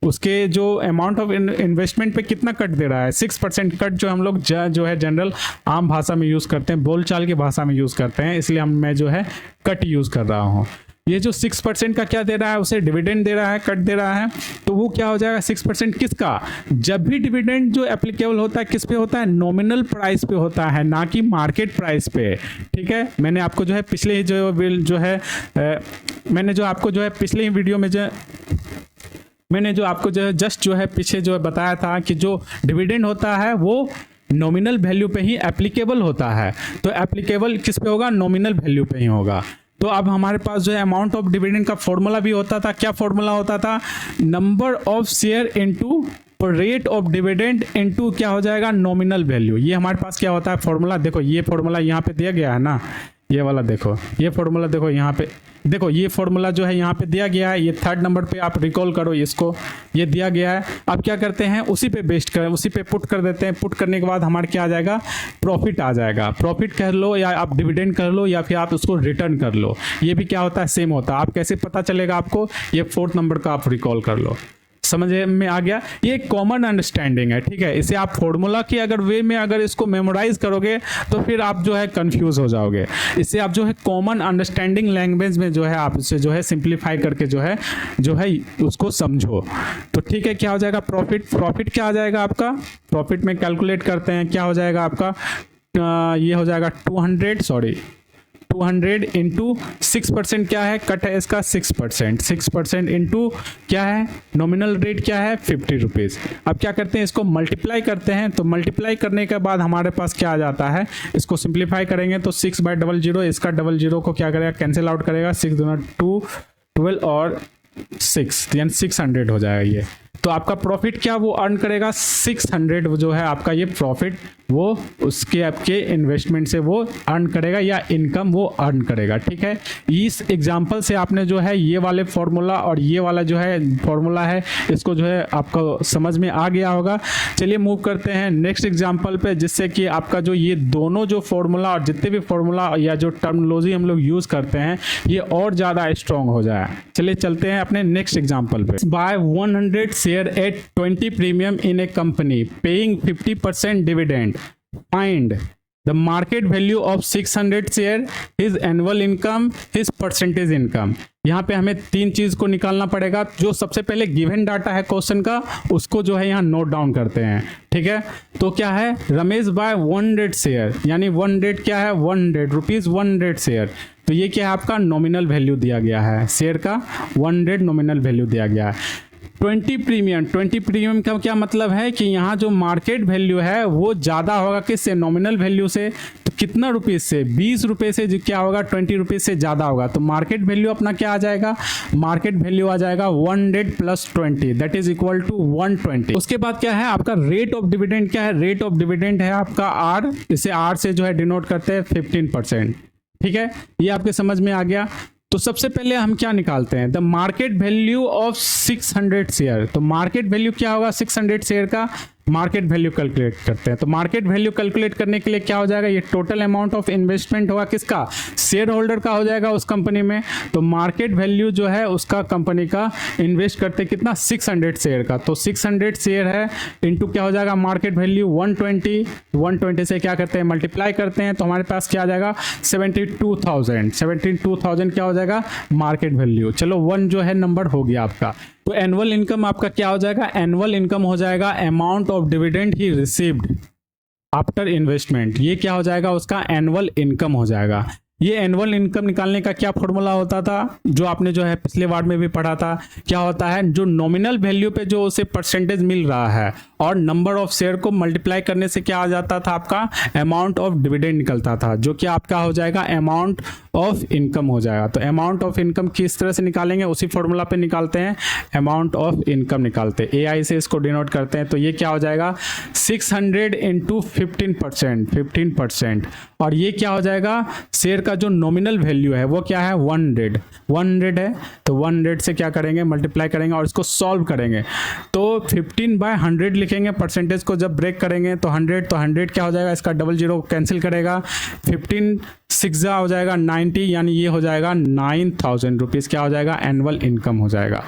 उसके जो अमाउंट ऑफ इन्वेस्टमेंट पे कितना कट दे रहा है, 6% कट, जो हम लोग जो है जनरल आम भाषा में यूज़ करते हैं, बोलचाल की भाषा में यूज़ करते हैं, इसलिए मैं जो है कट यूज़ कर रहा हूँ। ये जो 6% का क्या दे रहा है, उसे डिविडेंड दे रहा है, कट दे रहा है, तो वो क्या हो जाएगा 6% किसका, जब भी डिविडेंड जो एप्लीकेबल होता है किस पे होता है, नॉमिनल प्राइस पे होता है, ना कि मार्केट प्राइस पे। ठीक है, मैंने आपको जो है पिछले जो है मैंने जो आपको जो है पिछले ही वीडियो में मैंने जो आपको जो है जस्ट जो है पीछे जो है बताया था कि जो डिविडेंड होता है वो नॉमिनल वैल्यू पे ही एप्लीकेबल होता है। तो एप्लीकेबल किस पे होगा, नॉमिनल वैल्यू पे ही होगा। तो अब हमारे पास जो है अमाउंट ऑफ डिविडेंड का फॉर्मूला भी होता था, क्या फॉर्मूला होता था, number of share into rate of dividend into क्या हो जाएगा, नॉमिनल वैल्यू। ये हमारे पास क्या होता है फॉर्मूला, देखो ये फॉर्मूला यहाँ पे दिया गया है ना, ये वाला देखो, ये फॉर्मूला देखो यहाँ पे, देखो ये फॉर्मूला जो है यहाँ पे दिया गया है, ये 3rd नंबर पे आप रिकॉल करो इसको, ये दिया गया है। अब क्या करते हैं, उसी पे बेस्ड करें, उसी पे पुट कर देते हैं। पुट करने के बाद हमारे क्या आ जाएगा, प्रॉफिट आ जाएगा। प्रॉफिट कर लो या आप डिविडेंड कर लो या फिर आप उसको रिटर्न कर लो, ये भी क्या होता है, सेम होता है। आप कैसे पता चलेगा आपको, ये 4th नंबर का आप रिकॉल कर लो। समझ में आ गया, ये कॉमन अंडरस्टैंडिंग है। ठीक है, इसे आप फॉर्मूला की अगर वे में अगर इसको मेमोराइज करोगे तो फिर आप जो है कंफ्यूज हो जाओगे। इससे आप जो है कॉमन अंडरस्टैंडिंग लैंग्वेज में जो है आप इसे जो है सिंप्लीफाई करके जो है उसको समझो। तो ठीक है, क्या हो जाएगा, प्रॉफिट क्या आ जाएगा आपका, प्रॉफिट में कैलकुलेट करते हैं, क्या हो जाएगा आपका, ये हो जाएगा 200 इंटू 6% क्या है, कट है इसका 6% इंटू क्या है, नॉमिनल रेट क्या है 50 रुपीज़। अब क्या करते हैं, इसको मल्टीप्लाई करते हैं। तो मल्टीप्लाई करने के बाद हमारे पास क्या आ जाता है, इसको सिंप्लीफाई करेंगे तो 6/00, इसका 00 को क्या करेगा, कैंसिल आउट करेगा, 6 दूना 2, 12 और 6 यानी 600 हो जाएगा ये। तो आपका प्रॉफिट क्या वो अर्न करेगा 600 जो है आपका ये प्रॉफिट वो उसके आपके इन्वेस्टमेंट से वो अर्न करेगा या इनकम वो अर्न करेगा। ठीक है, इस एग्जांपल से आपने जो है ये वाले फॉर्मूला और ये वाला जो है फॉर्मूला है इसको जो है आपको समझ में आ गया होगा। चलिए मूव करते हैं नेक्स्ट एग्जांपल पे, जिससे कि आपका जो ये दोनों जो फॉर्मूला और जितने भी फॉर्मूला या जो टर्मिनोलॉजी हम लोग यूज करते हैं ये और ज्यादा स्ट्रॉन्ग हो जाए। चलिए चलते हैं अपने नेक्स्ट एग्जांपल पे। Buy 100 share at 20 premium in a company paying 50% dividend, find the market value of 600 share, his annual income, his percentage income। यहाँ पे हमें तीन चीज को निकालना पड़ेगा। जो सबसे पहले गिवन डाटा है क्वेश्चन का उसको जो है यहाँ नोट डाउन करते हैं। ठीक है, तो क्या है, रमेश बाय 100 शेयर, यानी 100 क्या है, 100 रुपीज 100 शेयर। तो ये क्या है, आपका नॉमिनल वैल्यू दिया गया है, शेयर का 100 नॉमिनल वैल्यू दिया गया है। 20 प्रीमियम, 20 प्रीमियम का क्या मतलब है कि यहाँ जो मार्केट वैल्यू है वो ज़्यादा होगा किससे, नॉमिनल वैल्यू से। तो कितना रुपीज़ से, 20 रुपये से, जो क्या होगा 20 रुपीज़ से ज़्यादा होगा। तो मार्केट वैल्यू अपना क्या आ जाएगा, मार्केट वैल्यू आ जाएगा 100 plus 20 that is equal to 120। उसके बाद क्या है आपका रेट ऑफ डिविडेंड, क्या है, रेट ऑफ डिविडेंड है आपका आर, इसे आर से जो है डिनोट करते हैं 15%। ठीक है, ये आपके समझ में आ गया। तो सबसे पहले हम क्या निकालते हैं, the market value of 600 share. तो मार्केट वैल्यू क्या होगा 600 शेयर का, मार्केट वैल्यू कैलकुलेट करते हैं। तो मार्केट वैल्यू कैलकुलेट करने के लिए क्या हो जाएगा, ये टोटल अमाउंट ऑफ इन्वेस्टमेंट होगा किसका, शेयर होल्डर का हो जाएगा उस कंपनी में। तो मार्केट वैल्यू जो है उसका कंपनी का इन्वेस्ट करते कितना, 600 शेयर का। तो 600 शेयर है इंटू क्या हो जाएगा मार्केट वैल्यू 120 से क्या करते हैं मल्टीप्लाई करते हैं। तो हमारे पास क्या आ जाएगा 72,000 क्या हो जाएगा मार्केट वैल्यू। चलो 1 जो है नंबर हो गया आपका। तो एनुअल इनकम आपका क्या हो जाएगा, एनुअल इनकम हो जाएगा amount of dividend he received after investment. ये क्या हो जाएगा उसका एनुअल इनकम हो जाएगा। ये एनुअल इनकम निकालने का क्या फॉर्मूला होता था, जो आपने जो है पिछले वार्ड में भी पढ़ा था, क्या होता है, जो नॉमिनल वैल्यू पे जो उसे परसेंटेज मिल रहा है और नंबर ऑफ शेयर को मल्टीप्लाई करने से क्या आ जाता था आपका अमाउंट ऑफ डिविडेंड निकलता था, जो कि आपका हो जाएगा अमाउंट ऑफ इनकम हो जाएगा। तो अमाउंट ऑफ इनकम किस तरह से निकालेंगे, उसी फॉर्मूला पे निकालते हैं, अमाउंट ऑफ इनकम निकालते हैं, AI से इसको डिनोट करते हैं। तो ये क्या हो जाएगा 600 इंटू 15%, और ये क्या हो जाएगा शेयर का जो नॉमिनल वैल्यू है वो क्या है 100 है। तो 100 से क्या करेंगे मल्टीप्लाई करेंगे और इसको सॉल्व करेंगे। तो 15/100 लिखेंगे, परसेंटेज को जब ब्रेक करेंगे तो 100 क्या हो जाएगा, इसका डबल जीरो कैंसिल करेगा, 15 6 हो जाएगा 90, यानी ये हो जाएगा 9,000 रुपीज़ क्या हो जाएगा एनुअल इनकम हो जाएगा।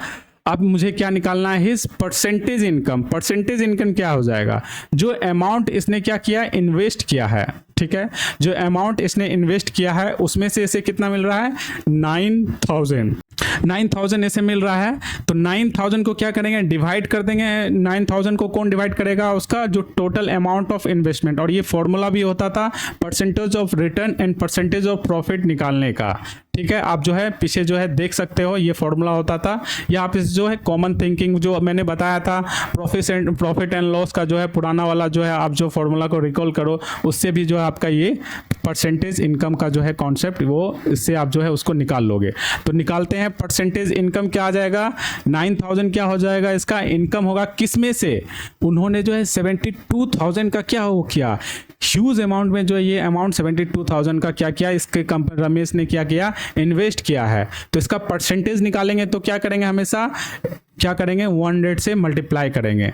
अब मुझे क्या निकालना है, his percentage income. Percentage income क्या हो जाएगा, जो अमाउंट इसने क्या किया इन्वेस्ट किया है। ठीक है, जो अमाउंट इसने इन्वेस्ट किया है उसमें से इसे कितना मिल रहा है 9,000 ऐसे मिल रहा है। तो 9,000 को क्या करेंगे डिवाइड कर देंगे। 9,000 को कौन डिवाइड करेगा, उसका जो टोटल अमाउंट ऑफ इन्वेस्टमेंट। और ये फॉर्मूला भी होता था percentage of return and percentage of profit निकालने का। ठीक है, आप जो है पीछे जो है देख सकते हो, ये फॉर्मूला होता था। या आप इस जो है कॉमन थिंकिंग जो मैंने बताया था प्रॉफिट एंड लॉस का जो है पुराना वाला जो है, आप जो फॉर्मूला को रिकॉल करो उससे भी जो है आपका ये परसेंटेज इनकम का जो है कॉन्सेप्ट वो इससे आप जो है उसको निकाल लोगे। तो निकालते हैं परसेंटेज इनकम क्या आ जाएगा 9,000 क्या हो जाएगा इसका इनकम होगा किस में से, उन्होंने जो है 72,000 का क्या हो किया ह्यूज अमाउंट में जो है ये अमाउंट 72,000 का क्या किया इसके कंपनी रमेश ने क्या किया इन्वेस्ट किया है। तो इसका परसेंटेज निकालेंगे तो क्या करेंगे हमेशा क्या करेंगे 100 से मल्टीप्लाई करेंगे।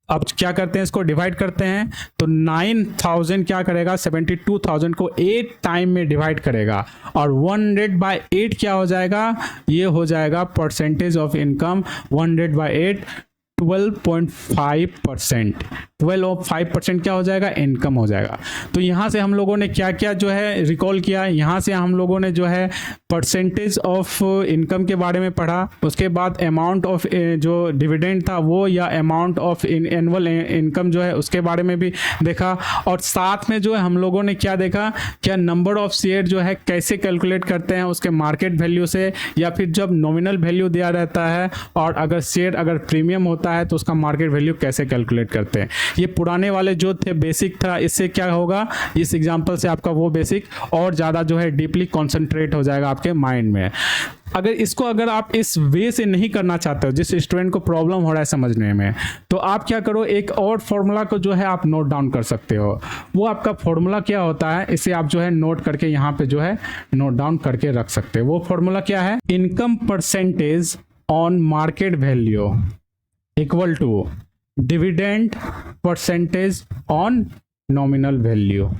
अब क्या करते हैं इसको डिवाइड करते हैं। तो 9,000 क्या करेगा 72,000 को 8 टाइम में डिवाइड करेगा और 100/8 क्या हो जाएगा, ये हो जाएगा परसेंटेज ऑफ इनकम 100/8 12.5%। 12.5% क्या हो जाएगा इनकम हो जाएगा। तो यहाँ से हम लोगों ने क्या क्या जो है रिकॉल किया, यहाँ से हम लोगों ने जो है परसेंटेज ऑफ इनकम के बारे में पढ़ा, उसके बाद अमाउंट ऑफ जो डिविडेंड था वो या अमाउंट ऑफ एनुअल इनकम जो है उसके बारे में भी देखा, और साथ में जो है हम लोगों ने क्या देखा क्या नंबर ऑफ शेयर जो है कैसे कैलकुलेट करते हैं उसके मार्केट वैल्यू से, या फिर जब नॉमिनल वैल्यू दिया रहता है और अगर शेयर अगर प्रीमियम होता है तो उसका मार्केट वैल्यू कैसे कैलकुलेट करते हैं। ये पुराने वाले जो थे बेसिक था, इससे क्या होगा, इस एग्जांपल से आपका वो बेसिक और ज़्यादा जो है डीपली कॉन्सेंट्रेट हो जाएगा आपके माइंड में। अगर आप इस वे से नहीं करना चाहते हो, जिस स्टूडेंट को प्रॉब्लम हो रहा है समझने में, तो आप क्या करो, एक और फॉर्मूला को जो है आप नोट डाउन कर सकते हो। वो आपका फॉर्मूला क्या होता है, इसे आप जो है नोट करके यहाँ पे जो है नोट डाउन करके रख सकते हो। वो फॉर्मूला क्या है, income percentage on market value equal to dividend percentage on nominal value.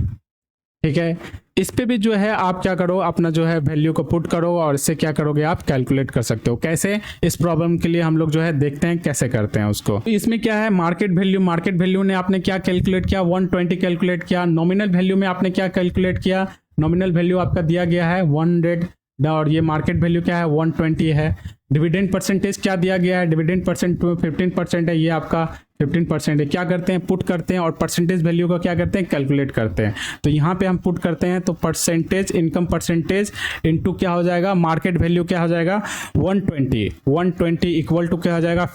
ठीक है, इस पे भी जो है आप क्या करो, अपना जो है वैल्यू को पुट करो और इससे क्या करोगे, आप कैलकुलेट कर सकते हो। कैसे, इस प्रॉब्लम के लिए हम लोग जो है देखते हैं कैसे करते हैं उसको। तो इसमें क्या है, मार्केट वैल्यू ने आपने क्या कैलकुलेट किया, 120 कैलकुलेट किया। नॉमिनल वैल्यू में आपने क्या कैलकुलेट किया, नॉमिनल वैल्यू आपका दिया गया है 100 और ये मार्केट वैल्यू क्या है 120 है। डिविडेंड परसेंटेज क्या दिया गया है, डिविडेंड परसेंट 15% है, ये आपका 15% है। क्या करते हैं, पुट करते हैं और परसेंटेज वैल्यू का क्या करते हैं, कैलकुलेट करते हैं। तो यहाँ पे हम पुट करते हैं तो परसेंटेज, इनकम परसेंटेज इनटू क्या हो जाएगा, मार्केट वैल्यू क्या हो जाएगा 120 इक्वल टू क्या हो जाएगा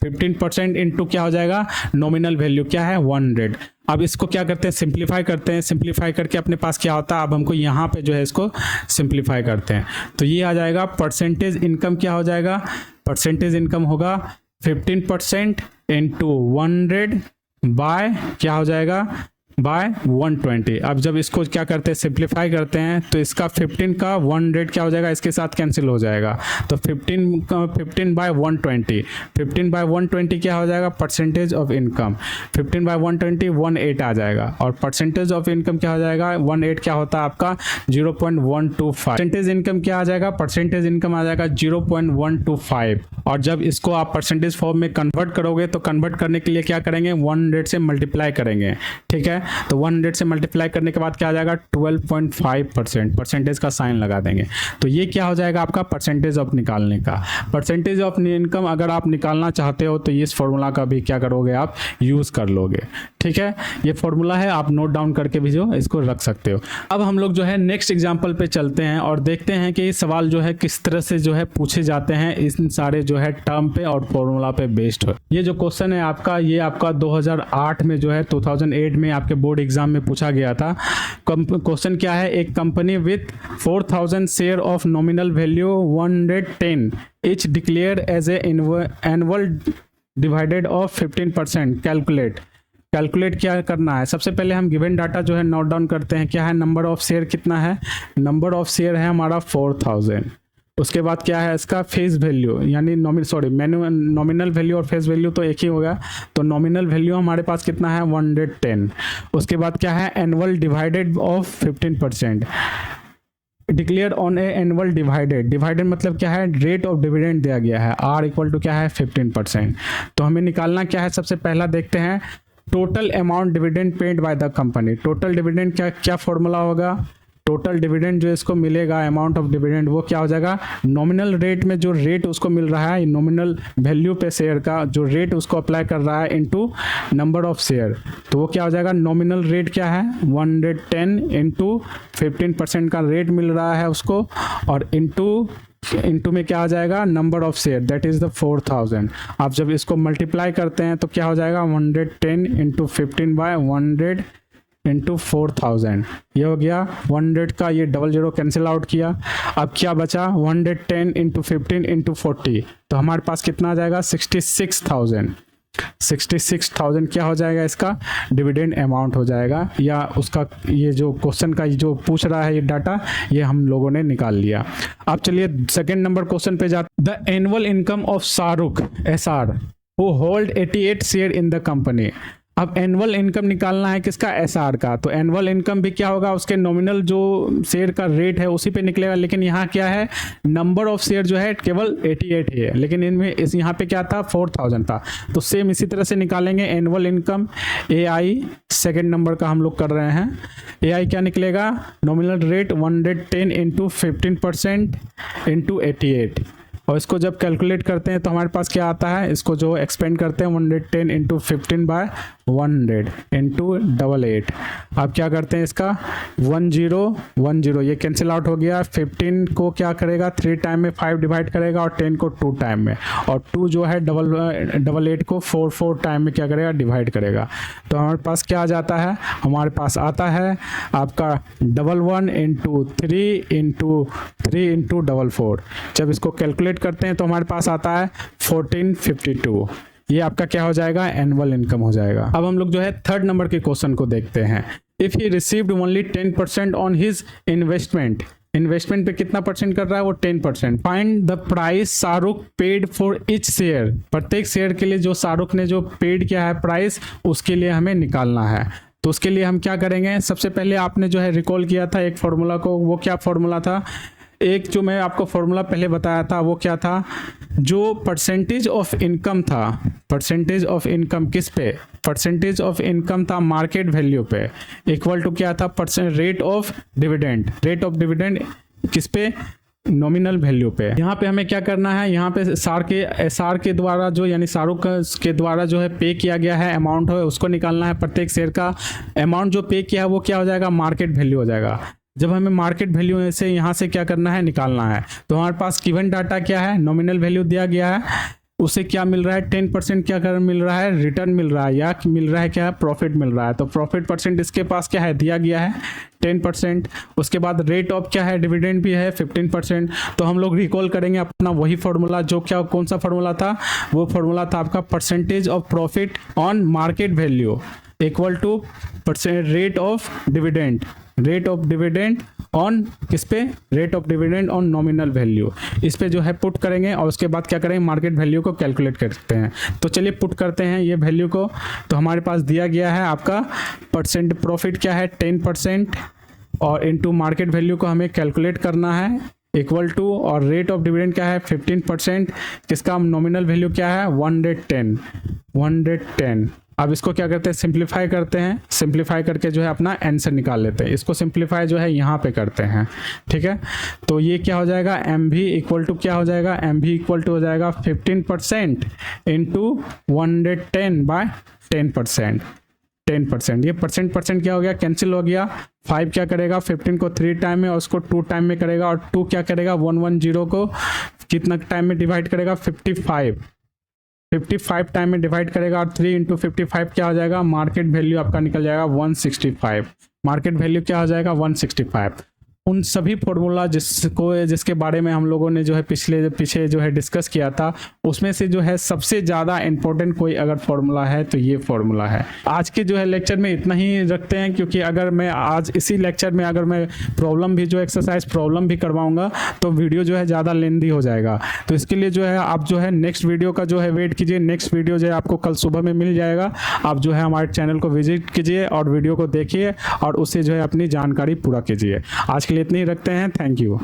15% इनटू क्या हो जाएगा, नॉमिनल वैल्यू क्या है 100। अब इसको क्या करते हैं, सिंप्लीफाई करते हैं। सिंप्लीफाई करके अपने पास क्या होता है, अब हमको यहाँ पे जो है इसको सिंप्लीफाई करते हैं तो ये आ जाएगा परसेंटेज इनकम क्या हो जाएगा, परसेंटेज इनकम होगा 15% इंटू 100 बाय क्या हो जाएगा, बाय 120। अब जब इसको क्या करते हैं, सिंप्लीफाई करते हैं तो इसका 15 का 100 क्या हो जाएगा, इसके साथ कैंसिल हो जाएगा। तो 15 बाय 120, 15 बाय 120 क्या हो जाएगा, परसेंटेज ऑफ इनकम। 15 बाय 120 18 आ जाएगा और परसेंटेज ऑफ इनकम क्या हो जाएगा, 18 क्या होता है आपका 0.125। परसेंटेज इनकम क्या आ जाएगा, परसेंटेज इनकम आ जाएगा 0.125। और जब इसको आप परसेंटेज फॉर्म में कन्वर्ट करोगे तो कन्वर्ट करने के लिए क्या करेंगे, 100 से मल्टीप्लाई करेंगे। ठीक है, तो 100 से मल्टीप्लाई करने के बाद क्या आ जाएगा 12.5%, परसेंटेज का साइन लगा देंगे। तो ये क्या हो जाएगा आपका परसेंटेज ऑफ निकालने का। परसेंटेज ऑफ इनकम अगर आप निकालना चाहते हो तो इस फॉर्मूला का भी क्या करोगे, आप यूज कर लोगे। ठीक है, ये फॉर्मूला है, आप नोट डाउन करके भी जो इसको रख सकते हो। अब हम लोग जो है नेक्स्ट एग्जांपल पे चलते हैं और देखते हैं कि ये सवाल जो है किस तरह से जो है पूछे जाते हैं, इन सारे जो है टर्म पे और फॉर्मूला पे बेस्ड हो। ये जो क्वेश्चन है आपका, ये आपका 2008 में जो है 2008 में आपके बोर्ड एग्जाम में पूछा गया था। क्वेश्चन क्या है, एक company with 4000 share of nominal value 110 each declare as a annual डिवाइडेड ऑफ 15%। कैलकुलेट क्या करना है, सबसे पहले हम गिवन डाटा जो है नोट डाउन करते हैं। क्या है, नंबर ऑफ शेयर कितना है, नंबर ऑफ शेयर है हमारा 4000। उसके बाद क्या है इसका फेस वैल्यू, यानी नॉमिनल वैल्यू और फेस वैल्यू तो एक ही होगा। तो नॉमिनल वैल्यू हमारे पास कितना है 110। उसके बाद क्या है, एनुअल डिवाइडेड of 15%। Declare on A annual divided मतलब क्या है, रेट ऑफ डिविडेंड दिया गया है, आर इक्वल टू क्या है 15%। तो हमें निकालना क्या है, सबसे पहला देखते हैं total amount dividend paid by the company. Total dividend क्या फॉर्मूला होगा, टोटल डिविडेंड जो इसको मिलेगा, अमाउंट ऑफ डिविडेंड, वो क्या हो जाएगा, नॉमिनल रेट में जो रेट उसको मिल रहा है, नॉमिनल वैल्यू पे शेयर का जो रेट उसको अप्लाई कर रहा है इनटू नंबर ऑफ शेयर। तो वो क्या हो जाएगा, नॉमिनल रेट क्या है 110 इंटू 15% का रेट मिल रहा है उसको, और इंटू में क्या आ जाएगा, number of share, that is the 4000। आप जब इसको मल्टीप्लाई करते हैं तो क्या हो जाएगा 110 इंटू 15 बाय 100 इंटू 4000। ये हो गया 100 का, ये 00 कैंसिल आउट किया। अब क्या बचा 110 इंटू 15 इंटू 40, तो हमारे पास कितना आ जाएगा 66,000 क्या हो जाएगा, इसका डिविडेंड अमाउंट हो जाएगा, या उसका ये जो क्वेश्चन का जो पूछ रहा है ये डाटा, ये हम लोगों ने निकाल लिया। अब चलिए सेकंड नंबर क्वेश्चन पे जाते। The annual income of Shahrukh SR who hold 88 share in the company. अब एनुअल इनकम निकालना है किसका, SR का। तो एनुअल इनकम भी क्या होगा, उसके नॉमिनल जो शेयर का रेट है उसी पे निकलेगा। लेकिन यहाँ क्या है, नंबर ऑफ शेयर जो है केवल 88 ही है, लेकिन इनमें यहाँ पे क्या था 4000 था। तो सेम इसी तरह से निकालेंगे annual income AI, second number का हम लोग कर रहे हैं। AI क्या निकलेगा, नॉमिनल रेट 110 इंटू 15% इंटू 88, और इसको जब कैलकुलेट करते हैं तो हमारे पास क्या आता है, इसको जो एक्सपेंड करते हैं 110 इंटू 15 बाय 100 इंटू 88। अब क्या करते हैं इसका 1010, ये कैंसिल आउट हो गया। 15 को क्या करेगा 3 टाइम में 5 डिवाइड करेगा और 10 को 2 टाइम में, और 2 जो है 88 को 4 टाइम में क्या करेगा डिवाइड करेगा। तो हमारे पास क्या आ जाता है, हमारे पास आता है आपका 11 इंटू 3 इंटू 3 इंटू 44। जब इसको कैलकुलेट करते हैं तो हमारे पास आता है 1452। ये आपका क्या हो जाएगा, एनुअल इनकम हो जाएगा। अब हम लोग जो है थर्ड नंबर के क्वेश्चन को देखते हैं। If he received only 10% on his investment, investment पे कितना परसेंट कर रहा है वो 10%। Find the price Shahrukh paid for each share, प्रत्येक शेयर के लिए जो शाहरुख ने जो पेड किया है प्राइस, उसके लिए हमें निकालना है। तो उसके लिए हम क्या करेंगे, सबसे पहले आपने जो है रिकॉल किया था एक फॉर्मूला को, वो क्या फॉर्मूला था, एक जो मैं आपको फॉर्मूला पहले बताया था वो क्या था, जो परसेंटेज ऑफ इनकम था, परसेंटेज ऑफ इनकम किस पे, परसेंटेज ऑफ इनकम था मार्केट वैल्यू पे, इक्वल टू क्या था rate of dividend, rate of dividend किस पे, नॉमिनल वैल्यू पे। यहाँ पे हमें क्या करना है, यहाँ पे एसआर के द्वारा जो यानी शाहरुख के द्वारा जो है पे किया गया है अमाउंट है उसको निकालना है। प्रत्येक शेयर का अमाउंट जो पे किया है वो क्या हो जाएगा, मार्केट वैल्यू हो जाएगा। जब हमें मार्केट वैल्यू से यहाँ से क्या करना है, निकालना है। तो हमारे पास गिवन डाटा क्या है, नॉमिनल वैल्यू दिया गया है, उसे क्या मिल रहा है 10% क्या कर मिल रहा है, रिटर्न मिल रहा है, या मिल रहा है क्या, प्रॉफिट मिल रहा है। तो प्रॉफिट परसेंट इसके पास क्या है, दिया गया है 10%। उसके बाद रेट ऑफ क्या है, डिविडेंड भी है 15%। तो हम लोग रिकॉल करेंगे अपना वही फॉर्मूला, जो क्या कौन सा फॉर्मूला था, वो फॉर्मूला था आपका percentage of profit on market value equal to rate of dividend, rate of dividend on किस पे, rate of dividend on nominal value. इस पे जो है पुट करेंगे और उसके बाद क्या करेंगे, मार्केट वैल्यू को कैलकुलेट करते हैं। तो चलिए पुट करते हैं ये वैल्यू को। तो हमारे पास दिया गया है आपका परसेंट प्रॉफिट क्या है 10% और इनटू मार्केट वैल्यू को हमें कैलकुलेट करना है इक्वल टू, और रेट ऑफ डिविडेंड क्या है 15%, किसका नॉमिनल वैल्यू क्या है 110। अब इसको क्या करते हैं, सिंप्लीफाई करते हैं, सिंप्लीफाई करके जो है अपना आंसर निकाल लेते हैं। इसको सिंप्लीफाई जो है यहाँ पे करते हैं, ठीक है। तो ये क्या हो जाएगा, एम भी इक्वल टू क्या हो जाएगा, एम भी इक्वल टू हो जाएगा 15% इंटू 110 बाय 10%। 10%, ये परसेंट क्या हो गया, कैंसिल हो गया। 5 क्या करेगा 15 को 3 टाइम में और उसको 2 टाइम में करेगा, और 2 क्या करेगा 110 को कितना टाइम में डिवाइड करेगा 55 टाइम में डिवाइड करेगा, और 3 इंटू 55 क्या हो जाएगा, मार्केट वैल्यू आपका निकल जाएगा 165। मार्केट वैल्यू क्या हो जाएगा 165। उन सभी फॉर्मूला जिसके बारे में हम लोगों ने जो है पीछे जो है डिस्कस किया था, उसमें से जो है सबसे ज़्यादा इंपॉर्टेंट कोई अगर फॉर्मूला है तो ये फॉर्मूला है। आज के जो है लेक्चर में इतना ही रखते हैं, क्योंकि अगर मैं आज इसी लेक्चर में अगर मैं प्रॉब्लम भी जो एक्सरसाइज प्रॉब्लम भी करवाऊंगा तो वीडियो जो है ज़्यादा लेंदी हो जाएगा। तो इसके लिए जो है आप जो है नेक्स्ट वीडियो का जो है वेट कीजिए। नेक्स्ट वीडियो जो है आपको कल सुबह में मिल जाएगा। आप जो है हमारे चैनल को विजिट कीजिए और वीडियो को देखिए और उससे जो है अपनी जानकारी पूरा कीजिए। आज के लिए इतनी ही रखते हैं। Thank you.